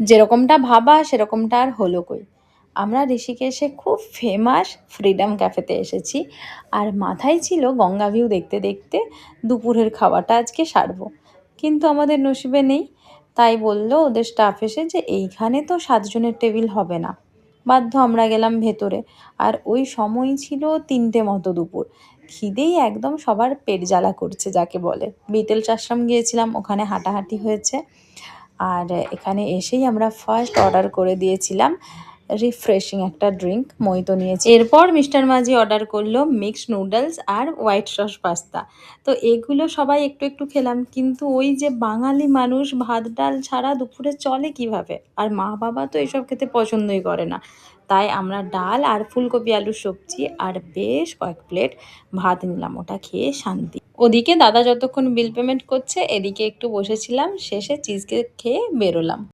যেরকমটা ভাবা সেরকমটা আর হলো কই। আমরা ঋষিকেশে খুব ফেমাস ফ্রিডম ক্যাফেতে এসেছি। আর মাথায় ছিল গঙ্গা ভিউ দেখতে দেখতে দুপুরের খাওয়াটা আজকে সারবো। কিন্তু আমাদের নসিবে নেই। তাই বলল ওদের স্টাফ এসে যে এইখানে তো ৭ জনের টেবিল হবে না। বাধ্য আমরা গেলাম ভেতরে। আর ওই সময় ছিল ৩টে মতো দুপুর। খিদেই একদম সবার পেট জ্বালা করছে যাকে বলে। বিটেলস আশ্রম গিয়েছিলাম, ওখানে হাঁটাহাঁটি হয়েছে। আর এখানে এসেই আমরা ফার্স্ট অর্ডার করে দিয়েছিলাম রিফ্রেশিং একটা ড্রিঙ্ক, মইতো নিয়েছি। এরপর মিস্টার মাঝি অর্ডার করলো মিক্সড নুডলস আর হোয়াইট সস পাস্তা। তো এগুলো সবাই একটু একটু খেলাম, কিন্তু ওই যে বাঙালি মানুষ ভাত ডাল ছাড়া দুপুরে চলে কিভাবে? আর মা বাবা তো এসব খেতে পছন্দই করে না। তাই আমরা ডাল আর ফুলকপি আলুর সবজি আর বেশ কয়েক প্লেট ভাত নিলাম, ওটা খেয়ে শান্তি। ওদিকে দাদা যতক্ষণ বিল পেমেন্ট করছে, এদিকে একটু বসেছিলাম, শেষে চিজ কেক খেয়ে বেরোলাম।